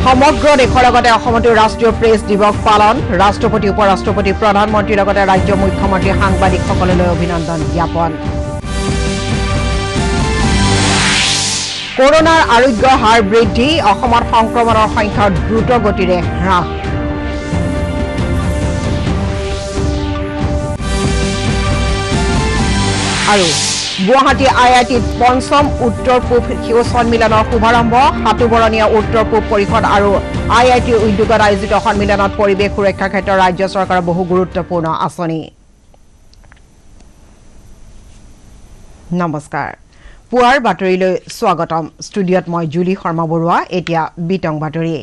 সমগ্ৰ দেশৰ লগতে অসমতো ৰাষ্ট্ৰীয় প্ৰেছ দিৱস পালন ৰাষ্ট্ৰপতি উপৰাষ্ট্ৰপতি প্ৰধানমন্ত্ৰীৰ লগতে ৰাজ্য মুখ্যমন্ত্ৰী সাংবাদিকসকললৈ অভিনন্দন জ্ঞাপন কৰোনাৰ আৰোগ্য হাৰ বৃদ্ধি অসমত সংক্ৰমণৰ সংখ্যা দ্ৰুত গতিৰে হ্ৰাস আৰু গুৱাহাটী আইআইটিত পঞ্চম উত্তৰ পূব শিশু সন্মিলনৰ শুভাৰম্ভ হাতুবৰণীয়া উত্তৰ পূব পৰিষদ আৰু আইআইটিৰ উদ্যোগত আয়োজিত সন্মিলনত পৰিৱেশ সুৰক্ষাৰ ক্ষেত্ৰত ৰাজ্য চৰকাৰৰ বহু গুৰুত্বপূৰ্ণ আঁচনি নমস্কাৰ পুৱাৰ বাতৰিলৈ স্বাগতম ষ্টুডিঅত মই জুলি শৰ্মা বৰুৱা এতিয়া বিতং বাতৰি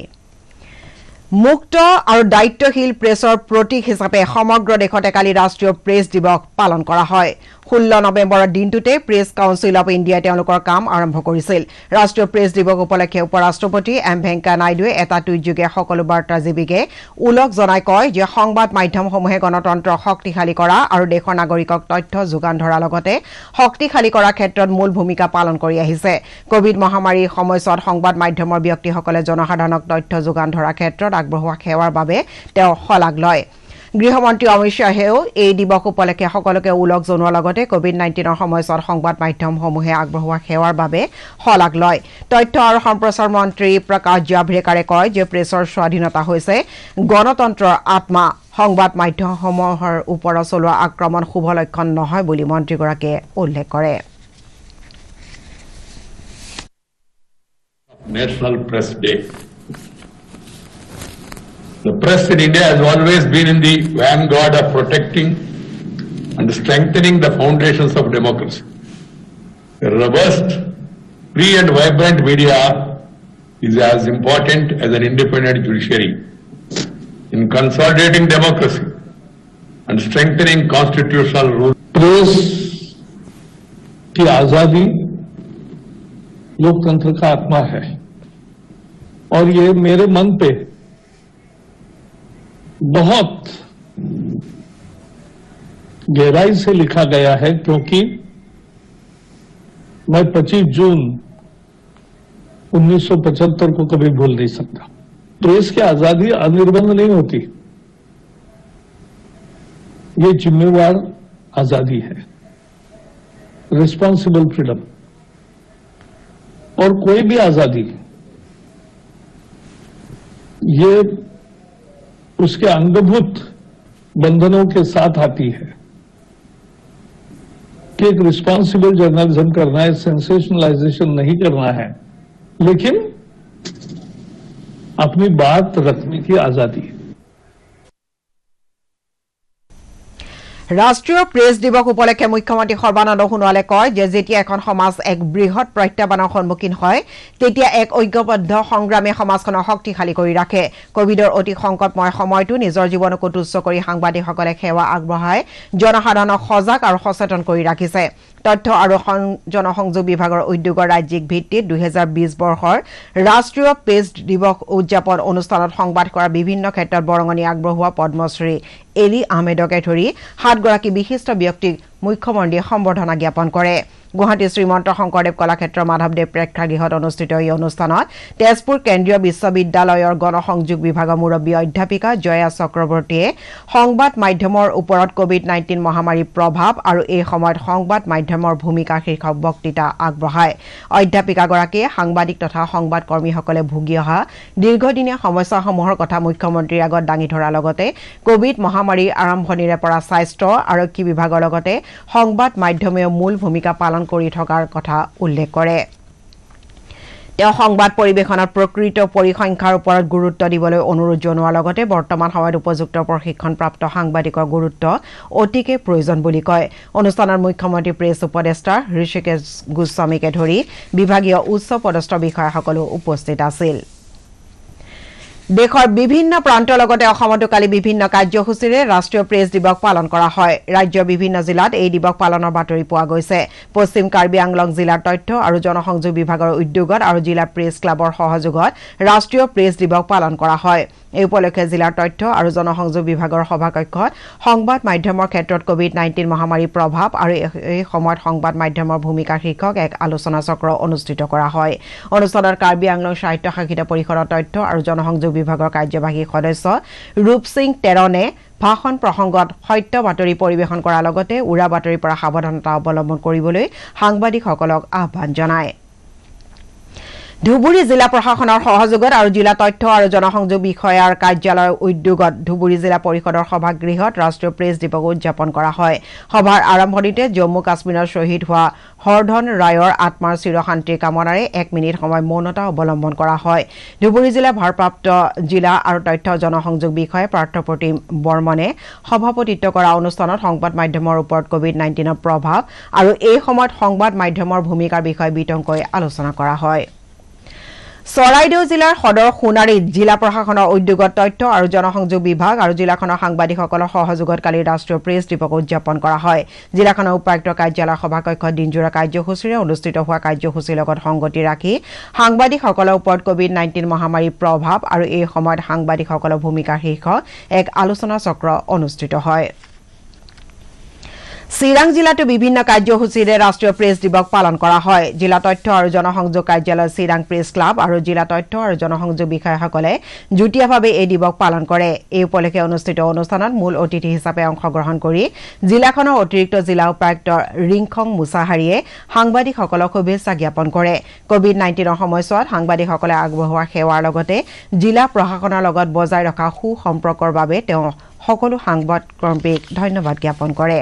মুক্ত আৰু দায়িত্বশীল প্ৰেছৰ প্ৰতীক হিচাপে সমগ্ৰ দেশতে কালি ৰাষ্ট্ৰীয় প্ৰেছ দিৱস পালন কৰা হয় 16 নৱেম্বৰৰ দিনটোতে প্ৰেছ কাউন্সিল অফ ইণ্ডিয়াই তেওঁলোকৰ কাম আৰম্ভ কৰিছিল ৰাষ্ট্ৰীয় প্ৰেছ দিৱস উপলক্ষে উপৰাষ্ট্ৰপতি এম ভেংকায়া নাইডুৱে এটা টুইটযোগে সকলো বাৰ্তাজীৱীকে উলগ জনাই কয় যে সংবাদ মাধ্যমসমূহে গণতন্ত্ৰক শক্তিশালী কৰা আৰু দেশৰ নাগৰিকক তথ্য যোগান ধৰাৰ লগতে শক্তিশালী কৰাৰ ক্ষেত্ৰত মূল ভূমিকা পালন কৰি আহিছে কোভিড মহামাৰীৰ সময়ছোৱাত সংবাদ মাধ্যমৰ ব্যক্তিসকলে জনসাধাৰণক তথ্য যোগান ধৰাৰ ক্ষেত্ৰত আগবঢ়োৱা সেৱাৰ বাবে তেওঁ শলাগ লয় গৃহমন্ত্ৰী অমিত শ্বাহেও এই দিৱস উপলক্ষে সকলোকে উলগ জনোৱাৰ লগতে কোভিড-19ৰ সময়ছোৱাত সংবাদ মাধ্যমসমূহে আগবঢ়োৱা সেৱাৰ বাবে শলাগ লয় তথ্য আৰু সম্প্ৰচাৰ মন্ত্ৰী প্ৰকাশ জাভড়েকাৰে কয় যে প্ৰেছৰ স্বাধীনতা হৈছে গণতন্ত্ৰৰ আত্মা সংবাদ মাধ্যমসমূহৰ ওপৰত চলোৱা আক্ৰমণ শুভ লক্ষণ নহয় বুলি মন্ত্ৰীগৰাকীয়ে উল্লেখ কৰে National Press Day. The press in India has always been in the vanguard of protecting and strengthening the foundations of democracy. A robust, free and vibrant media is as important as an independent judiciary in consolidating democracy and strengthening constitutional rules. Press की आजादी लोकतंत्र का आत्मा है और ये मेरे मन पे बहुत गहराई से लिखा गया है क्योंकि मैं 25 जून 1975 को कभी भूल नहीं सकता प्रेस की आजादी अनिर्बंध नहीं होती ये जिम्मेवार आजादी है रिस्पॉन्सिबल फ्रीडम और कोई भी आजादी ये उसके अंगभूत बंधनों के साथ आती है कि एक रिस्पॉन्सिबल जर्नलिज्म करना है सेंसेशनलाइजेशन नहीं करना है लेकिन अपनी बात रखने की आजादी है ৰাষ্ট্ৰীয় প্ৰেছ দিৱস উপলক্ষে মুখ্যমন্ত্ৰী সৰ্বানন্দ সোণোৱালে কয় যে যেতিয়া এখন সমাজ এক বৃহৎ প্ৰত্যাহ্বানৰ সন্মুখীন হয় তেতিয়া এক ঐক্যবদ্ধ সংগ্ৰামে সমাজখনক শক্তিশালী কৰি ৰাখে কোভিডৰ অতি সংকটময় সময়তো নিজৰ জীৱনক তুচ্ছ কৰি সাংবাদিকসকলে সেৱা আগবঢ়াই জনসাধাৰণক সজাগ আৰু সচেতন কৰি ৰাখিছে তথ্য আৰু জনসংযোগ বিভাগৰ উদ্যোগৰ ৰাজ্যিক ভিত্তিত 2020 বৰ্ষৰ ৰাষ্ট্ৰীয় প্ৰেছ দিৱস উদযাপন অনুষ্ঠানত সংবাদ কৰাৰ বিভিন্ন ক্ষেত্ৰত বৰঙণি আগবঢ়োৱা পদ্মশ্ৰী এলি আহমেদকে ধৰি 7 গৰাকী বিশিষ্ট ব্যক্তিক মুখ্যমন্ত্ৰীয়ে সম্বৰ্ধনা জ্ঞাপন কৰে গুৱাহাটী শ্ৰীমন্ত শংকৰদেৱ কলাক্ষেত্ৰ মাধৱদেৱ প্ৰেক্ষাগৃহত অনুষ্ঠিত এই অনুষ্ঠানত তেজপুৰ কেন্দ্ৰীয় বিশ্ববিদ্যালয়ৰ গণসংযোগ বিভাগৰ মুৰব্বী অধ্যাপিকা জয়া চক্ৰৱৰ্তীয়ে সংবাদ মাধ্যমৰ ওপৰত কোভিড-19 মহামাৰীৰ প্ৰভাৱ আৰু এই সময়ত সংবাদ মাধ্যমৰ ভূমিকা শীৰ্ষক বক্তৃতা আগবঢ়ায় অধ্যাপিকাগৰাকীয়ে সাংবাদিক তথা সংবাদ কৰ্মীসকলে ভুগি অহা দীৰ্ঘদিনীয়া সমস্যাসমূহৰ কথা মুখ্যমন্ত্ৰীৰ আগত দাঙি ধৰাৰ লগতে কোভিড মহামাৰীৰ আৰম্ভণিৰে পৰা স্বাস্থ্য আৰক্ষী বিভাগৰ লগতে সংবাদ মাধ্যমেও মূল ভূমিকা পালন কৰি থকাৰ কথা উল্লেখ কৰে তেওঁ সংবাদ পৰিবেশনৰ প্ৰকৃত পৰিসংখ্যাৰ ওপৰত গুৰুত্ব দিবলৈ অনুৰোধ জনোৱাৰ লগতে বৰ্তমান সময়ত উপযুক্ত প্ৰশিক্ষণপ্ৰাপ্ত সাংবাদিকৰ গুৰুত্ব অতিকে প্ৰয়োজন বুলি কয় অনুষ্ঠানৰ মুখ্যমন্ত্ৰী প্ৰেছ উপদেষ্টা ঋষিকেশ গোস্বামীকে ধৰি বিভাগীয় উচ্চ পদস্থ বিষয়াসকলো উপস্থিত আছিল দেশৰ বিভিন্ন প্ৰান্তৰ লগতে অসমতো কালি বিভিন্ন কাৰ্যসূচীৰে ৰাষ্ট্ৰীয় প্ৰেছ দিৱস পালন কৰা হয় ৰাজ্যৰ বিভিন্ন জিলাত এই দিৱস পালনৰ বাতৰি পোৱা গৈছে পশ্চিম কাৰ্বি আংলং জিলাৰ তথ্য আৰু জনসংযোগ বিভাগৰ উদ্যোগত আৰু জিলা প্ৰেছ ক্লাবৰ সহযোগত ৰাষ্ট্ৰীয় প্ৰেছ দিৱস পালন কৰা হয় এই উপলক্ষে জিলাৰ তথ্য আৰু জনসংযোগ বিভাগৰ সভাকক্ষত সংবাদ মাধ্যমৰ ক্ষেত্ৰত কোভিড-19 মহামাৰীৰ প্ৰভাৱ আৰু এই সময়ত সংবাদ মাধ্যমৰ ভূমিকা শীৰ্ষক এক আলোচনা চক্ৰ অনুষ্ঠিত কৰা হয় অনুষ্ঠানত কাৰ্বি আংলং সাহিত্য শাখিত পৰিষদৰ তথ্য আৰু জনসংযোগ বিভাগৰ কাৰ্যবাহী সদস্য ৰূপ সিং তেৰণে ভাষণ প্ৰসংগত সত্য বাতৰি পৰিৱেশন কৰাৰ লগতে উৰা বাতৰিৰ পৰা সাৱধানতা অৱলম্বন কৰিবলৈ সাংবাদিকসকলক আহ্বান জনায় ধুবুৰী জিলা প্ৰশাসনৰ সহযোগত আৰু জিলা তথ্য আৰু জনসংযোগ বিষয়াৰ কাৰ্যালয়ৰ উদ্যোগত ধুবুৰী জিলা পৰিষদৰ সভাগৃহত ৰাষ্ট্ৰীয় প্ৰেছ দিৱস উদযাপন কৰা হয় সভাৰ আৰম্ভণিতে জম্মু কাশ্মীৰৰ শ্বহীদ হোৱা হৰধন ৰায়ৰ আত্মাৰ চিৰশান্তিৰ কামনাৰে 1 মিনিট সময় মৌনতা অৱলম্বন কৰা হয় ধুবুৰী জিলা ভাৰপ্ৰাপ্ত জিলা আৰু তথ্য জনসংযোগ বিষয়া পাৰ্থপ্ৰতিম বৰ্মনে সভাপতিত্ব কৰা অনুষ্ঠানত সংবাদ মাধ্যমৰ ওপৰত কোভিড-19ৰ প্ৰভাৱ আৰু এই সময়ত সংবাদ মাধ্যমৰ ভূমিকাৰ বিষয়ে বিতংকৈ আলোচনা কৰা হয় চৰাইদেউ জিলাৰ সদৰ সোণাৰীত জিলা প্ৰশাসনৰ উদ্যোগত তথ্য আৰু জনসংযোগ বিভাগ আৰু জিলাখনৰ সাংবাদিকসকলৰ সহযোগত কালি ৰাষ্ট্ৰীয় প্ৰেছ দিৱস উদযাপন কৰা হয় জিলাখনৰ উপায়ুক্ত কাৰ্যালয়ৰ সভাকক্ষত দিনজোৰা কাৰ্যসূচীৰে অনুষ্ঠিত হোৱা কাৰ্যসূচীৰ লগত সংগতি ৰাখি সাংবাদিকসকলৰ ওপৰত কোভিড-19 মহামাৰীৰ প্ৰভাৱ আৰু এই সময়ত সাংবাদিকসকলৰ ভূমিকা শীৰ্ষক এক আলোচনা চক্ৰ অনুষ্ঠিত হয় চিৰাং জিলাতো বিভিন্ন কাৰ্যসূচীৰে ৰাষ্ট্ৰীয় প্ৰেছ দিৱস পালন কৰা হয় জিলা তথ্য আৰু জনসংযোগ কাৰ্যালয় চিৰাং প্ৰেছ ক্লাব আৰু জিলা তথ্য আৰু জনসংযোগ বিষয়াসকলে যুটীয়াভাৱে এই দিৱস পালন কৰে এই উপলক্ষে অনুষ্ঠিত অনুষ্ঠানত মূল অতিথি হিচাপে অংশগ্ৰহণ কৰি জিলাখনৰ অতিৰিক্ত জিলা উপায়ুক্ত ৰিংখং মুছাহাৰীয়ে সাংবাদিকসকলক শুভেচ্ছা জ্ঞাপন কৰে কোভিড-19ৰ সময়ছোৱাত সাংবাদিকসকলে আগবঢ়োৱা সেৱাৰ লগতে জিলা প্ৰশাসনৰ লগত বজাই ৰখা সুসম্পৰ্কৰ বাবে তেওঁ সকলো সাংবাদিককৰ্মীক ধন্যবাদ জ্ঞাপন কৰে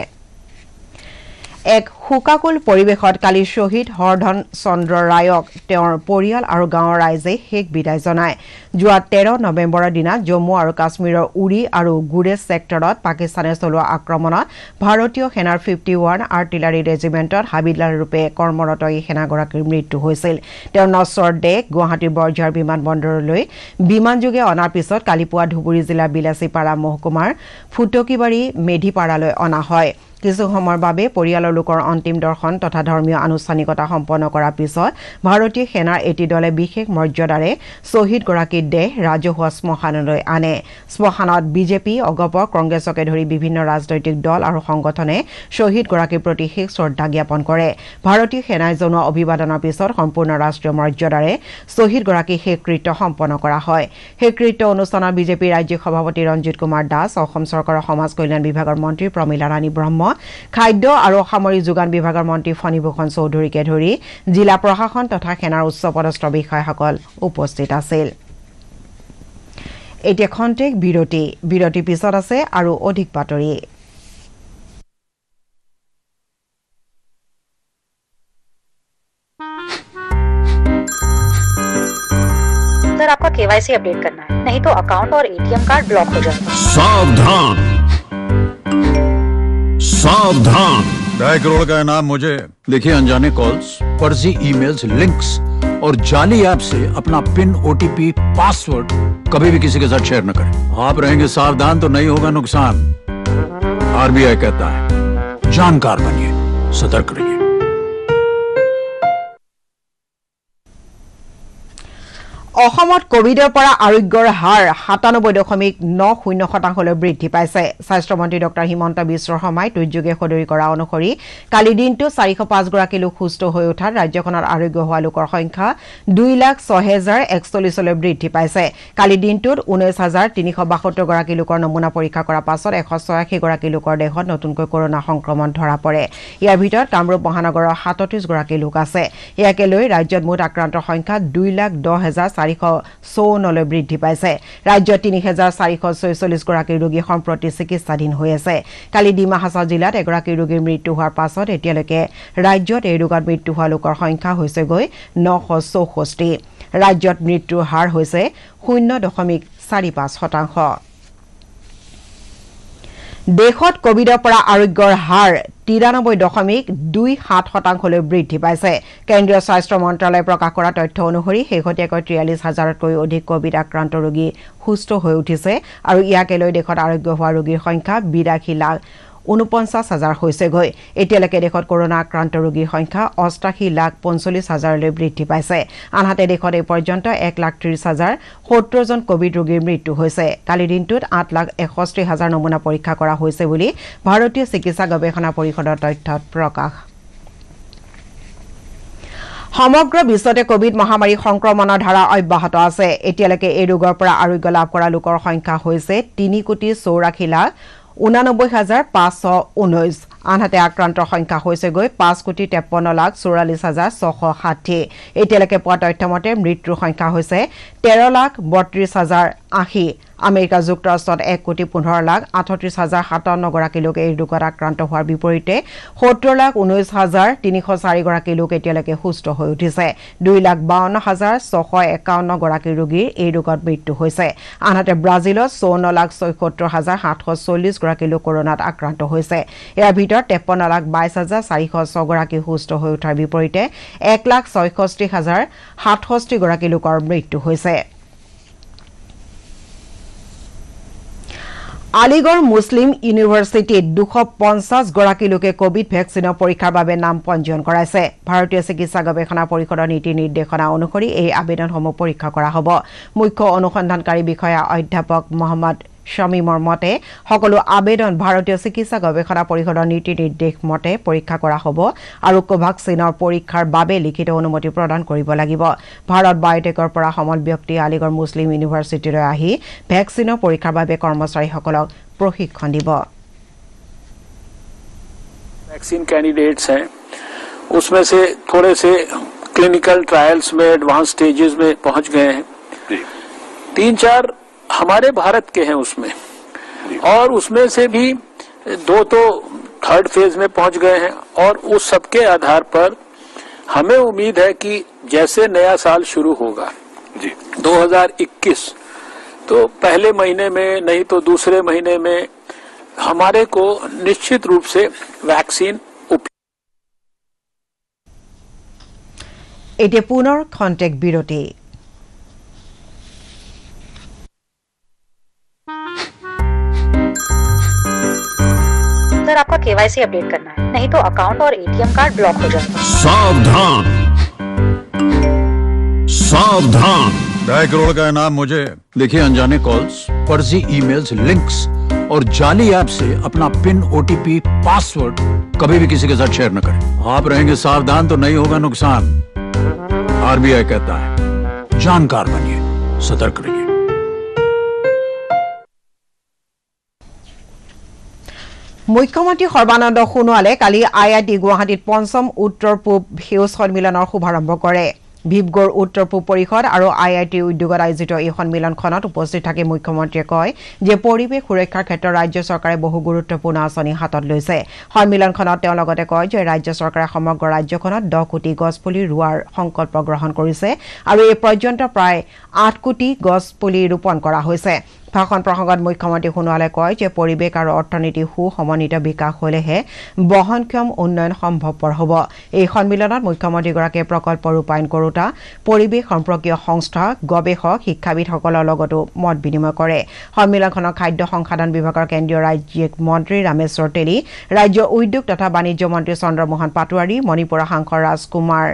এক হুকাকুল পৰিৱেশত কালি শ্বহীদ হৰধন চন্দ্ৰ ৰায়ক তেওঁৰ পৰিয়াল আৰু গাঁৱৰ ৰাইজে শেষ বিদায় জনায় যোৱা 13 নৱেম্বৰৰ দিনা জম্মু আৰু কাশ্মীৰৰ উৰি আৰু গুৰেজ ছেক্টৰত পাকিস্তানে চলোৱা আক্ৰমণত ভাৰতীয় সেনাৰ 51 আৰ্টিলাৰী ৰেজিমেণ্টত হাবিলদাৰ ৰূপে কৰ্মৰত এই সেনাগৰাকীৰ মৃত্যু হৈছিল তেওঁৰ নশ্বৰ দেহ গুৱাহাটীৰ বৰঝাৰ বিমানবন্দৰলৈ বিমানযোগে অনাৰ পিছত কালি পুৱা ধুবুৰী জিলাৰ বিলাসীপাৰা মহকুমাৰ ফুটকিবাৰী মেধিপাৰালৈ অনা হয় কিছু সময়ৰ বাবে পৰিয়ালৰ লোকৰ অন্তিম দৰ্শন তথা ধৰ্মীয় আনুষ্ঠানিকতা সম্পন্ন কৰাৰ পিছত ভাৰতীয় সেনাৰ এটি দলে বিশেষ মৰ্যাদাৰে শ্বহীদগৰাকীৰ দেহ ৰাজহুৱা শ্মশানলৈ আনে শ্মশানত বিজেপি অগপ কংগ্ৰেছকে ধৰি বিভিন্ন ৰাজনৈতিক দল আৰু সংগঠনে শ্বহীদগৰাকীৰ প্ৰতি শেষ শ্ৰদ্ধা জ্ঞাপন কৰে ভাৰতীয় সেনাই জনোৱা অভিবাদনৰ পিছত সম্পূৰ্ণ ৰাষ্ট্ৰীয় মৰ্যাদাৰে শ্বহীদগৰাকীৰ শেষকৃত্য সম্পন্ন কৰা হয় শেষকৃত্য অনুষ্ঠানত বিজেপি ৰাজ্যিক সভাপতি ৰঞ্জিত কুমাৰ দাস অসম চৰকাৰৰ সমাজ কল্যাণ বিভাগৰ মন্ত্ৰী প্ৰমীলা ৰাণী ব্ৰহ্ম খাদ্য আৰু সামৰিক যোগান বিভাগৰ মন্ত্ৰী ফণীভূষণ চৌধুৰীকে ধৰি জিলা প্ৰশাসন তথা সেনাৰ উচ্চপদস্থ বিষয়াসকল উপস্থিত আছিল এতিয়া খন্তেক বিৰতি পিছত আছে আৰু অধিক বাতৰি सर आपका केवाईसी अपडेट करना है नहीं तो अकाउंट और एटीएम कार्ड ब्लॉक हो जाएगा सावधान सावधान 2 करोड़ का इनाम मुझे देखिए अनजाने कॉल्स फर्जी ईमेल्स लिंक्स और जाली ऐप से अपना पिन ओटीपी पासवर्ड कभी भी किसी के साथ शेयर न करें आप रहेंगे सावधान तो नहीं होगा नुकसान आरबीआई कहता है जानकार बनिए सतर्क रहिए অসমত কোভিডৰ পৰা আৰোগ্যৰ হাৰ 97.90% বৃদ্ধি পাইছে স্বাস্থ্যমন্ত্ৰী ডক্টৰ হিমন্ত বিশ্ব শৰ্মাই টুইটযোগে সদৰি কৰা অনুসৰি কালি দিনটো 405 গৰাকী লোক সুস্থ হৈ উঠাত ৰাজ্যখনৰ আৰোগ্য হোৱা লোকৰ সংখ্যা 2,06,041 লৈ বৃদ্ধি পাইছে কালি দিনটোত 19,372 গৰাকী লোকৰ নমুনা পৰীক্ষা কৰাৰ পাছত 186 গৰাকী লোকৰ দেহত নতুনকৈ কৰোনা সংক্ৰমণ ধৰা পৰে ইয়াৰ ভিতৰত কামৰূপ মহানগৰৰ 37 গৰাকী লোক আছে ইয়াকে লৈ ৰাজ্যত মুঠ আক্ৰান্তৰ সংখ্যা 2,10,454 বৃদ্ধি পাইছে ৰাজ্যত 3,446 গৰাকী ৰোগী সম্প্ৰতি চিকিৎসাধীন হৈ আছে কালি ডিমা হাছাও জিলাত এগৰাকী ৰোগীৰ মৃত্যু হোৱাৰ পাছত এতিয়ালৈকে ৰাজ্যত এই ৰোগত মৃত্যু হোৱা লোকৰ সংখ্যা হৈছে গৈ 964 ৰাজ্যত মৃত্যুৰ হাৰ হৈছে 0.45% দেশত কোভিডৰ পৰা আৰোগ্যৰ হাৰ 93.27% লৈ বৃদ্ধি পাইছে কেন্দ্ৰীয় স্বাস্থ্য মন্ত্ৰালয়ে প্ৰকাশ কৰা তথ্য অনুসৰি শেহতীয়াকৈ 43,000তকৈ অধিক কোভিড আক্ৰান্ত ৰোগী সুস্থ হৈ উঠিছে আৰু ইয়াকে লৈ দেশত আৰোগ্য হোৱা ৰোগীৰ সংখ্যা 82,59,000 ৪৯,০০০ হৈছেগৈ এতিয়ালৈকে দেশত কৰোনা আক্ৰান্ত ৰোগীৰ সংখ্যা ৮৮,৪৫,০০০লৈ বৃদ্ধি পাইছে আনহাতে দেশত এই পৰ্যন্ত ১,৩০,০৭০ জন কোভিড ৰোগীৰ মৃত্যু হৈছে কালি দিনটোত ৮,৬১,০০০ নমুনা পৰীক্ষা কৰা হৈছে বুলি ভাৰতীয় চিকিৎসা গৱেষণা পৰিষদৰ তথ্যত প্ৰকাশ সমগ্ৰ বিশ্বতে কোভিড মহামাৰী সংক্ৰমণৰ ধাৰা অব্যাহত আছে এতিয়ালৈকে এই ৰোগৰ পৰা আৰোগ্য লাভ কৰা লোকৰ সংখ্যা হৈছে ৩,৮৪,৫১৯ আনহাতে আক্ৰান্তৰ সংখ্যা হৈছেগৈ ৫,৫৩,৪৪,৬৬০ এতিয়ালৈকে পোৱা তথ্যমতে মৃত্যুৰ সংখ্যা হৈছে ১৩,৩২,০৮০ আমেৰিকা যুক্তৰাষ্ট্ৰত ১,১৫,৩৮,০৫৭ গৰাকী লোক এই ৰোগত আক্ৰান্ত হোৱাৰ বিপৰীতে ৭,১৯,৩০৪ গৰাকী লোক এতিয়ালৈকে সুস্থ হৈ উঠিছে ২,৫২,৬৫১ গৰাকী ৰোগীৰ এই ৰোগত মৃত্যু হৈছে আনহাতে ব্ৰাজিলত ৫৪,৭৪,০৪০ গৰাকী লোক কৰোনাত আক্ৰান্ত হৈছে ইয়াৰ ভিতৰত ৫৩,২২,৪০৬ গৰাকী সুস্থ হৈ উঠাৰ বিপৰীতে ১,৬৬,৭৬০ গৰাকী লোকৰ মৃত্যু হৈছে আলিগড় মুছলিম ইউনিভাৰ্চিটিত ২৫০ গৰাকী লোকে কোভিড ভেকচিনৰ পৰীক্ষাৰ বাবে নাম পঞ্জীয়ন কৰাইছে ভাৰতীয় চিকিৎসা গৱেষণা পৰিষদৰ নীতি নিৰ্দেশনা অনুসৰি এই আবেদনসমূহ পৰীক্ষা কৰা হ'ব মুখ্য অনুসন্ধানকাৰী বিষয়া অধ্যাপক মহম্মদ শামীমৰ মতে সকলো আবেদন ভাৰতীয় চিকিৎসা গৱেষণা পৰিষদৰ নীতি নিৰ্দেশ মতে পৰীক্ষা কৰা হ'ব আৰু কোভাক্সিনৰ পৰীক্ষাৰ বাবে লিখিত অনুমতি প্ৰদান কৰিব লাগিব ভাৰত বায়োটেকৰ পৰা সমল ব্যক্তি আলিগড় মুছলিম ইউনিভাৰ্চিটিলৈ আহি ভেকচিনৰ পৰীক্ষাৰ বাবে কৰ্মচাৰীসকলক প্ৰশিক্ষণ দিব वैक्सीन कैंडिडेट्स हैं उसमें से थोड़े से क्लिनिकल ट्रायल्स में एडवांस स्टेजेस में पहुंच गए हैं 3-4 हमारे भारत के हैं उसमें और उसमें से भी 2 तो थर्ड फेज में पहुंच गए हैं और उस सबके आधार पर हमें उम्मीद है कि जैसे नया साल शुरू होगा 2021 तो पहले महीने में नहीं तो दूसरे महीने में हमारे को निश्चित रूप से वैक्सीन এতিয়া পুনৰ খন্তেক বিৰতি सर आपका केवाईसी अपडेट करना है नहीं तो अकाउंट और एटीएम कार्ड ब्लॉक हो जाएगा सावधान सावधान 2 करोड़ का इनाम मुझे देखिए अनजाने कॉल्स फर्जी ईमेल्स लिंक्स और जाली ऐप से अपना पिन ओटीपी पासवर्ड कभी भी किसी के साथ शेयर न करें आप रहेंगे सावधान तो नहीं होगा नुकसान आरबीआई कहता है जानकार बनिए सतर्क रहिए মুখ্যমন্ত্ৰী সৰ্বানন্দ সোণোৱালে কালি আইআইটি গুৱাহাটীত পঞ্চম উত্তৰ পূব সেউজ সন্মিলনৰ শুভাৰম্ভ কৰে ভিপগড় উত্তৰ পূব পৰিষদ আৰু আইআইটি উদ্যোগত আয়োজিত এই সন্মিলনখনত উপস্থিত থাকি মুখ্যমন্ত্ৰীয়ে কয় যে পৰিৱেশ সুৰক্ষাৰ ক্ষেত্ৰত ৰাজ্য চৰকাৰে বহু গুৰুত্বপূৰ্ণ আঁচনি হাতত লৈছে সন্মিলনখনত তেওঁ লগতে কয় যে ৰাজ্য চৰকাৰে সমগ্ৰ ৰাজ্যখনত 10 কোটি গছপুলি ৰোৱাৰ সংকল্প গ্ৰহণ কৰিছে আৰু এই পৰ্যন্ত প্ৰায় 8 কোটি গছপুলি ৰোপণ কৰা হৈছে ভাষণ প্ৰসংগত মুখ্যমন্ত্ৰী সোণোৱালে কয় যে পৰিৱেশ আৰু অৰ্থনীতি সুসমন্বিত বিকাশ হলেহে বহনক্ষম উন্নয়ন সম্ভৱপৰ হ'ব এই সন্মিলনত মুখ্যমন্ত্ৰীগৰাকীয়ে প্ৰকল্প ৰূপায়ণ কৰোতা পৰিৱেশ সম্পৰ্কীয় সংস্থা গৱেষক শিক্ষাবিদসকলৰ লগতো মত বিনিময় কৰে সন্মিলনখনৰ খাদ্য সংসাধন বিভাগৰ কেন্দ্ৰীয় ৰাজ্যিক মন্ত্ৰী ৰামেশ্বৰ তেলী ৰাজ্য উদ্যোগ তথা বাণিজ্য মন্ত্ৰী চন্দ্ৰমোহন পাটোৱাৰী মণিপুৰৰ সাংসদ ৰাজকুমাৰ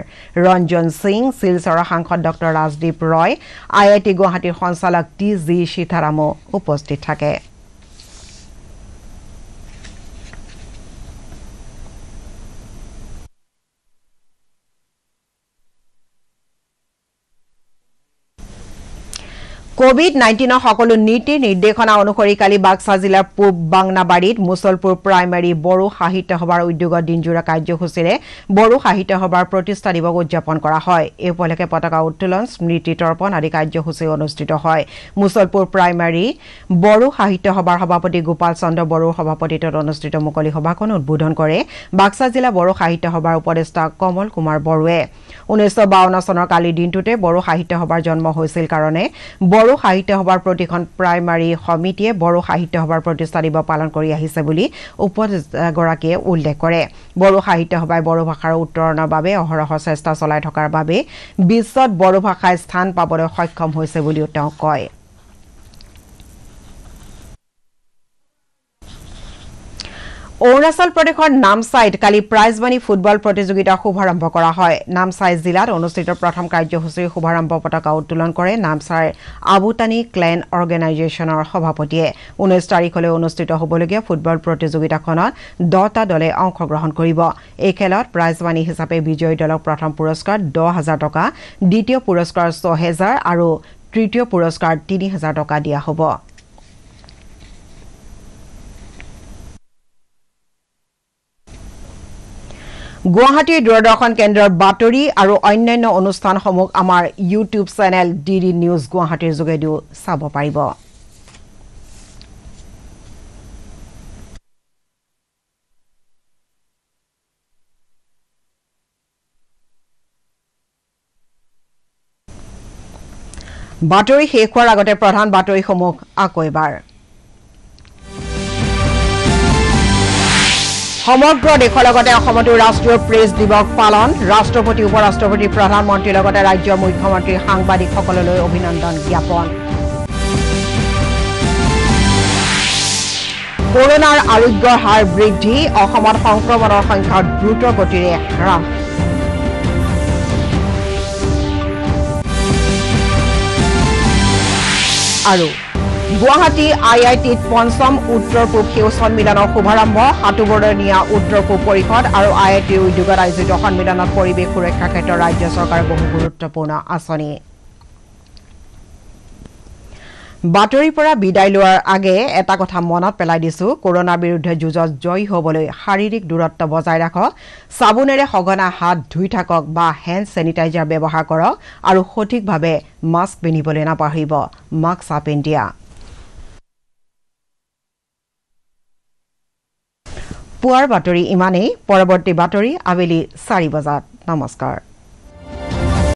ৰঞ্জন সিং শিলচৰৰ সাংসদ ডক্টৰ ৰাজদীপ ৰয় আইআইটি গুৱাহাটীৰ সঞ্চালক টি.জি. সীতাৰামো উপস্থিত থাকে কোভিড-19 সকলো নীতি নিৰ্দেশনা অনুসৰি কালি বাক্সা জিলাৰ পূব বাংনাবাৰীত মুছলপুৰ প্ৰাইমাৰী বড়ো সাহিত্য সভাৰ উদ্যোগত দিনজোৰা কাৰ্যসূচীৰে বড়ো সাহিত্য সভাৰ প্ৰতিষ্ঠা দিৱস উদযাপন কৰা হয় এই উপলক্ষে পতাকা উত্তোলন স্মৃতি তৰ্পণ আদি কাৰ্যসূচী অনুষ্ঠিত হয় মুছলপুৰ প্ৰাইমাৰী বড়ো সাহিত্য সভাৰ সভাপতি গোপাল চন্দ্ৰ বড়োৰ সভাপতিত্বত অনুষ্ঠিত মুকলি সভাখন উদ্বোধন কৰে বাক্সা জিলা বড়ো সাহিত্য সভাৰ উপদেষ্টা কমল কুমাৰ বড়োৱে 1952 চনৰ কালি দিনটোতে বড়ো সাহিত্য সভাৰ জন্ম হৈছিল কাৰণে বড়ো সাহিত্য সভাৰ প্ৰতিখন প্ৰাইমাৰী সমিতিয়ে বড়ো সাহিত্য সভাৰ প্ৰতিষ্ঠা দিৱস পালন কৰি আহিছে বুলি উপদেষ্টাগৰাকীয়ে উল্লেখ কৰে বড়ো সাহিত্য সভাই বড়ো ভাষাৰ উত্তৰণৰ বাবে অহৰহ চেষ্টা চলাই থকাৰ বাবে বিশ্বত বড়ো ভাষাই স্থান পাবলৈ সক্ষম হৈছে বুলিও তেওঁ কয় অৰুণাচল প্ৰদেশৰ নামচাইত কালি প্ৰাইজমানি ফুটবল প্ৰতিযোগিতা শুভাৰম্ভ কৰা হয় নামচাই জিলাত অনুষ্ঠিত প্ৰথম কাৰ্যসূচীৰ শুভাৰম্ভ পতাকা উত্তোলন কৰে নামচাই আবুতানি ক্লেন অৰ্গেনাইজেশ্যনৰ সভাপতিয়ে 19 তাৰিখলৈ অনুষ্ঠিত হ'বলগীয়া ফুটবল প্ৰতিযোগিতাখনত 10টা দলে অংশগ্ৰহণ কৰিব এই খেলত প্ৰাইজমানি হিচাপে বিজয়ী দলক প্ৰথম পুৰস্কাৰ 10,000 টকা দ্বিতীয় পুৰস্কাৰ 6,000 আৰু তৃতীয় পুৰস্কাৰ 3,000 টকা দিয়া হ'ব গুৱাহাটী দূৰদৰ্শন কেন্দ্ৰৰ বাতৰি আৰু অন্যান্য অনুষ্ঠানসমূহ আমাৰ ইউটিউব চেনেল ডিডি নিউজ গুৱাহাটীৰ যোগেদিও চাব পাৰিব বাতৰি শেষ হোৱাৰ আগতে প্ৰধান বাতৰিসমূহ আকৌ এবাৰ সমগ্ৰ দেশৰ লগতে অসমতো ৰাষ্ট্ৰীয় প্ৰেছ দিৱস পালন ৰাষ্ট্ৰপতি উপৰাষ্ট্ৰপতি প্ৰধানমন্ত্ৰীৰ লগতে ৰাজ্যৰ মুখ্যমন্ত্ৰী সাংবাদিকসকললৈ অভিনন্দন জ্ঞাপন কৰোনাৰ আৰোগ্যৰ হাৰ বৃদ্ধি অসমত সংক্ৰমণৰ সংখ্যা দ্ৰুত গতিৰে হ্ৰাস আৰু গুৱাহাটী IITত পঞ্চম উত্তৰ পূব সেউ সন্মিলনৰ শুভাৰম্ভ হাতুবৰণীয়া উত্তৰ পূব পৰিষদ আৰু IITৰ উদ্যোগত আয়োজিত সন্মিলনত পৰিৱেশ সুৰক্ষা ক্ষেত্ৰত ৰাজ্য চৰকাৰৰ বহু গুৰুত্বপূৰ্ণ আঁচনি বাতৰিৰ পৰা বিদায় লোৱাৰ আগে এটা কথা মনত পেলাই দিছো কৰোনাৰ বিৰুদ্ধে যুঁজত জয়ী হ'বলৈ শাৰীৰিক দূৰত্ব বজাই ৰাখক সাবুনেৰে সঘনা হাত ধুই থাকক বা হেণ্ড স্যানিটাইজাৰ ব্যৱহাৰ কৰক আৰু সঠিকভাৱে মাস্ক পিন্ধিবলৈ নাপাহৰিব মাস্ক আপ ইণ্ডিয়া পুৱাৰ বাতৰি ইমানেই পৰৱৰ্তী বাতৰি আবেলি 4 বজাত নমস্কাৰ